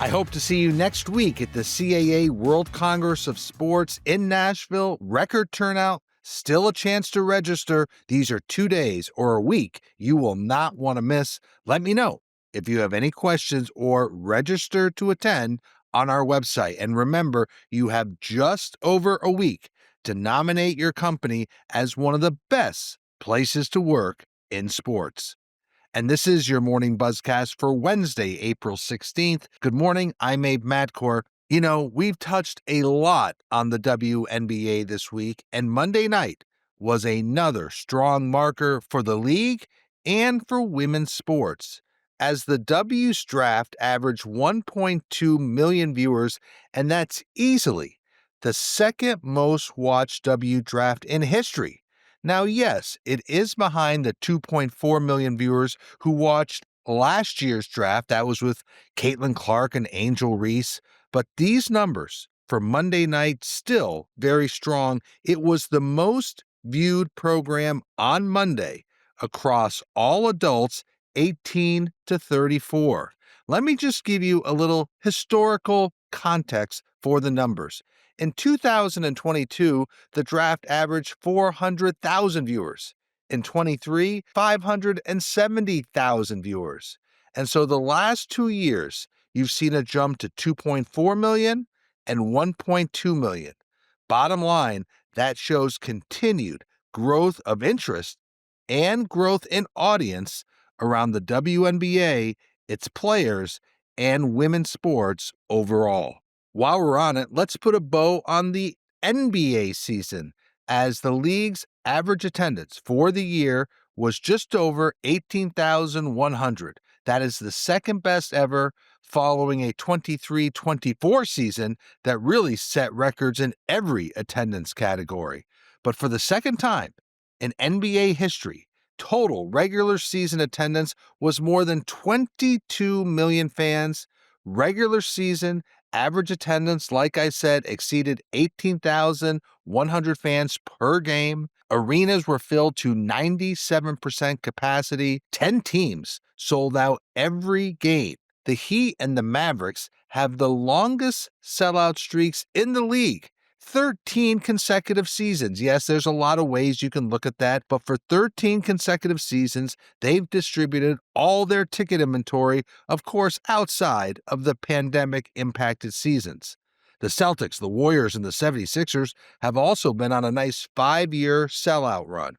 I hope to see you next week at the CAA World Congress of Sports in Nashville. Record turnout, still a chance to register. These are 2 days or a week you will not want to miss. Let me know if you have any questions or register to attend on our website. And remember, you have just over a week to nominate your company as one of the best places to work in sports. And this is your morning Buzzcast for Wednesday, April 16th. Good morning. I'm Abe Madcore. You know, we've touched a lot on the WNBA this week, and Monday night was another strong marker for the league and for women's sports, as the W's draft averaged 1.2 million viewers, and that's easily the second most watched W draft in history. Now, yes, it is behind the 2.4 million viewers who watched last year's draft. That was with Caitlin Clark and Angel Reese. But these numbers for Monday night still very strong. It was the most viewed program on Monday across all adults 18 to 34. Let me just give you a little historical context for the numbers. In 2022, the draft averaged 400,000 viewers. In 23, 570,000 viewers. And so the last 2 years, you've seen a jump to 2.4 million and 1.2 million. Bottom line, that shows continued growth of interest and growth in audience around the WNBA, its players, and women's sports overall. While we're on it, let's put a bow on the NBA season, as the league's average attendance for the year was just over 18,100. That is the second best ever, following a 23-24 season that really set records in every attendance category. But for the second time in NBA history, total regular season attendance was more than 22 million fans. Regular season average attendance, like I said, exceeded 18,100 fans per game. Arenas were filled to 97% capacity. 10 teams sold out every game. The Heat and the Mavericks have the longest sellout streaks in the league. 13 consecutive seasons. Yes, there's a lot of ways you can look at that, but for 13 consecutive seasons, they've distributed all their ticket inventory, of course, outside of the pandemic-impacted seasons. The Celtics, the Warriors, and the 76ers have also been on a nice 5-year sellout run.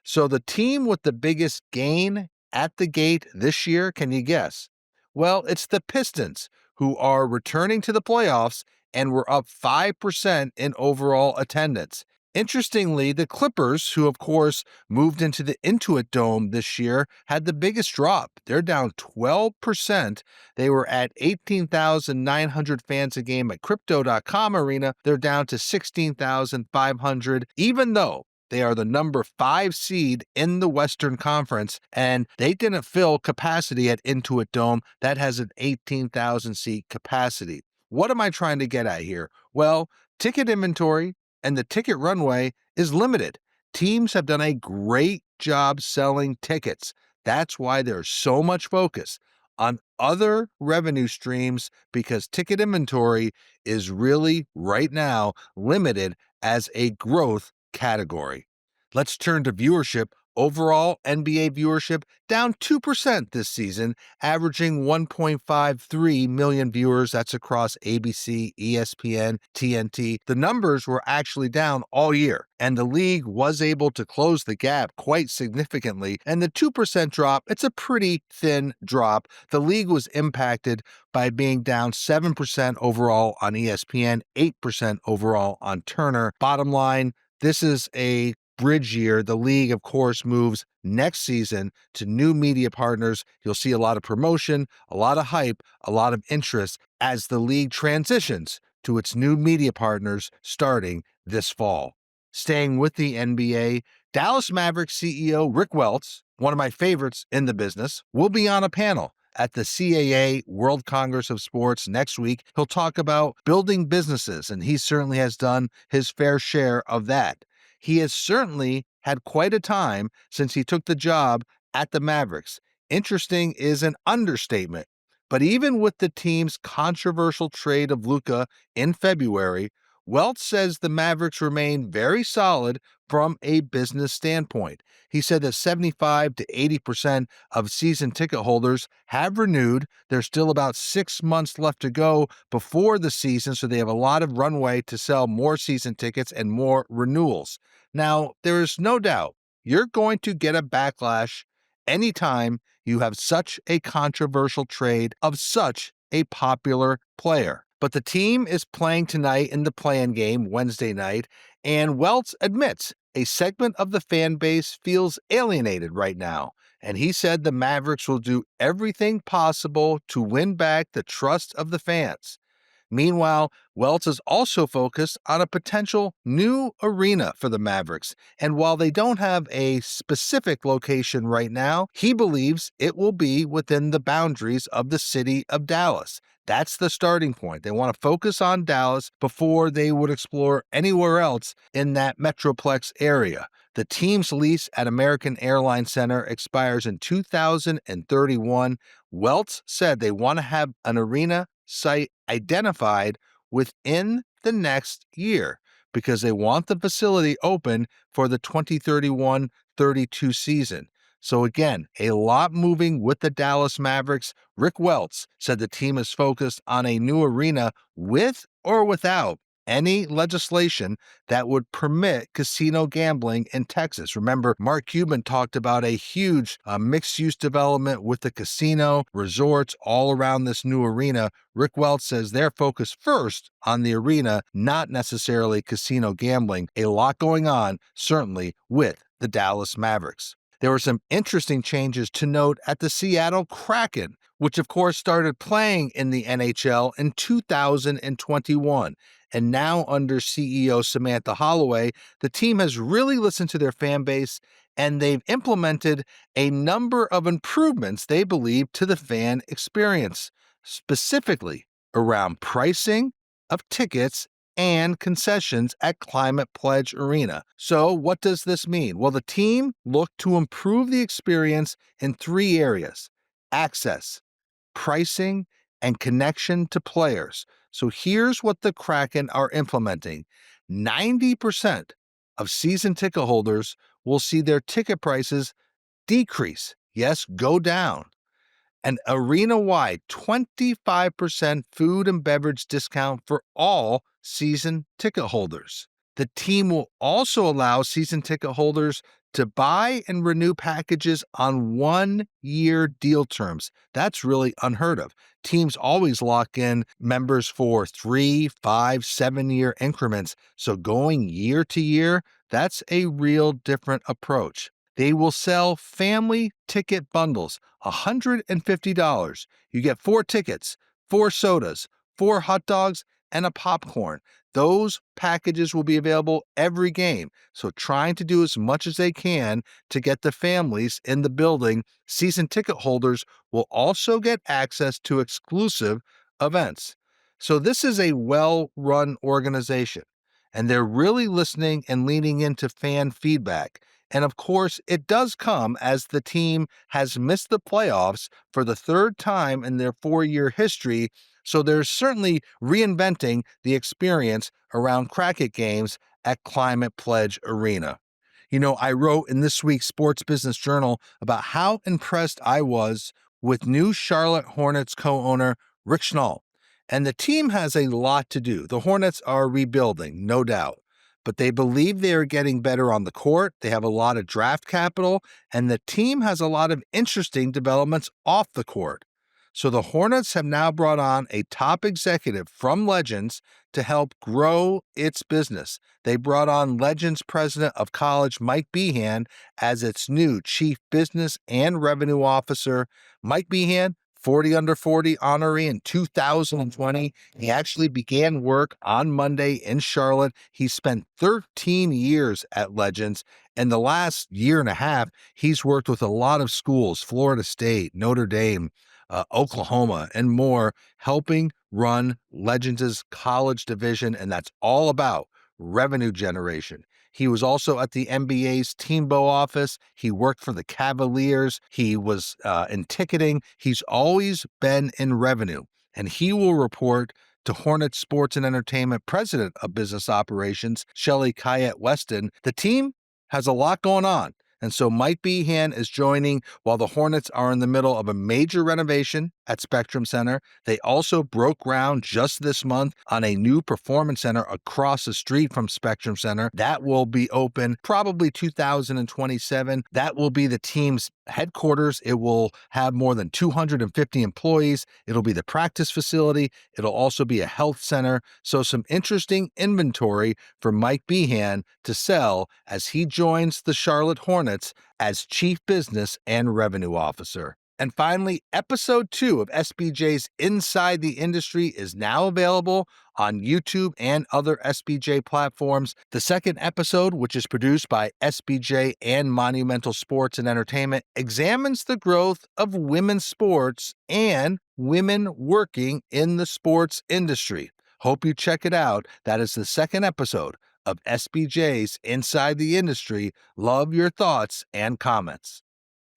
So the team with the biggest gain at the gate this year, can you guess? Well, it's the Pistons, who are returning to the playoffs and were up 5% in overall attendance. Interestingly, the Clippers, who of course moved into the Intuit Dome this year, had the biggest drop. They're down 12%. They were at 18,900 fans a game at Crypto.com Arena. They're down to 16,500, even though they are the number 5 seed in the Western Conference, and they didn't fill capacity at Intuit Dome. That has an 18,000 seat capacity. What am I trying to get at here? Well, ticket inventory and the ticket runway is limited. Teams have done a great job selling tickets. That's why there's so much focus on other revenue streams, because ticket inventory is really right now limited as a growth category. Let's turn to viewership. Overall, NBA viewership down 2% this season, averaging 1.53 million viewers. That's across ABC, ESPN, TNT. The numbers were actually down all year, and the league was able to close the gap quite significantly. And the 2% drop, it's a pretty thin drop. The league was impacted by being down 7% overall on ESPN, 8% overall on Turner. Bottom line, this is a bridge year. The league, of course, moves next season to new media partners. You'll see a lot of promotion, a lot of hype, a lot of interest as the league transitions to its new media partners starting this fall. Staying with the NBA, Dallas Mavericks CEO Rick Welts, one of my favorites in the business, will be on a panel at the CAA World Congress of Sports next week. He'll talk about building businesses, and he certainly has done his fair share of that. He has certainly had quite a time since he took the job at the Mavericks. Interesting is an understatement, But even with the team's controversial trade of Luka in February, Welch says the Mavericks remain very solid from a business standpoint. He said that 75 to 80% of season ticket holders have renewed. There's still about 6 months left to go before the season, so they have a lot of runway to sell more season tickets and more renewals. Now, there is no doubt you're going to get a backlash anytime you have such a controversial trade of such a popular player. But the team is playing tonight in the play-in game Wednesday night, and Welts admits a segment of the fan base feels alienated right now. And he said the Mavericks will do everything possible to win back the trust of the fans. Meanwhile, Welts is also focused on a potential new arena for the Mavericks, and while they don't have a specific location right now, he believes it will be within the boundaries of the city of Dallas. That's the starting point. They want to focus on Dallas before they would explore anywhere else in that Metroplex area. The team's lease at American Airlines Center expires in 2031. Welts said they want to have an arena site identified within the next year because they want the facility open for the 2031-32 season. So again, a lot moving with the Dallas Mavericks. Rick Welts said the team is focused on a new arena with or without any legislation that would permit casino gambling in Texas. Remember, Mark Cuban talked about a huge mixed-use development with the casino, resorts all around this new arena. Rick Welch says they're focused first on the arena, not necessarily casino gambling. A lot going on, certainly, with the Dallas Mavericks. There were some interesting changes to note at the Seattle Kraken, which of course started playing in the NHL in 2021. And now under CEO Samantha Holloway, the team has really listened to their fan base and they've implemented a number of improvements they believe to the fan experience, specifically around pricing of tickets and concessions at Climate Pledge Arena. So what does this mean? Well, the team looked to improve the experience in 3 areas: access, pricing, and connection to players. So here's what the Kraken are implementing. 90% of season ticket holders will see their ticket prices decrease. Yes, go down. An arena-wide 25% food and beverage discount for all season ticket holders. The team will also allow season ticket holders to buy and renew packages on 1-year deal terms. That's really unheard of. Teams always lock in members for 3, 5, 7-year increments. So going year to year, that's a real different approach. They will sell family ticket bundles, $150. You get 4 tickets, 4 sodas, 4 hot dogs, and a popcorn. Those packages will be available every game. So trying to do as much as they can to get the families in the building. Season ticket holders will also get access to exclusive events. So this is a well-run organization, and they're really listening and leaning into fan feedback. And of course, it does come as the team has missed the playoffs for the 3rd time in their 4-year history. So they're certainly reinventing the experience around Kraken games at Climate Pledge Arena. You know, I wrote in this week's Sports Business Journal about how impressed I was with new Charlotte Hornets co-owner Rick Schnall. And the team has a lot to do. The Hornets are rebuilding, no doubt, but they believe they are getting better on the court. They have a lot of draft capital, and the team has a lot of interesting developments off the court. So the Hornets have now brought on a top executive from Legends to help grow its business. They brought on Legends president of college Mike Behan as its new chief business and revenue officer. Mike Behan, 40 under 40 honoree in 2020. He actually began work on Monday in Charlotte. He spent 13 years at Legends. And the last year and a half, he's worked with a lot of schools, Florida State, Notre Dame, Oklahoma, and more, helping run Legends' college division. And that's all about revenue generation. He was also at the NBA's Teambo office. He worked for the Cavaliers. He was in ticketing. He's always been in revenue, and he will report to Hornets Sports and Entertainment President of Business Operations, Shelley Kayette Weston. The team has a lot going on, and so Mike Behan is joining while the Hornets are in the middle of a major renovation at Spectrum Center. They also broke ground just this month on a new performance center across the street from Spectrum Center. That will be open probably 2027. That will be the team's headquarters. It will have more than 250 employees. It'll be the practice facility. It'll also be a health center. So some interesting inventory for Mike Behan to sell as he joins the Charlotte Hornets as Chief Business and Revenue Officer. And finally, episode 2 of SBJ's Inside the Industry is now available on YouTube and other SBJ platforms. The second episode, which is produced by SBJ and Monumental Sports and Entertainment, examines the growth of women's sports and women working in the sports industry. Hope you check it out. That is the second episode of SBJ's Inside the Industry. Love your thoughts and comments.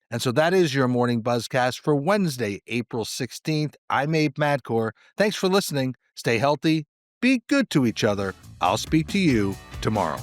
And so that is your morning Buzzcast for Wednesday, April 16th. I'm Abe Madcore. Thanks for listening. Stay healthy. Be good to each other. I'll speak to you tomorrow.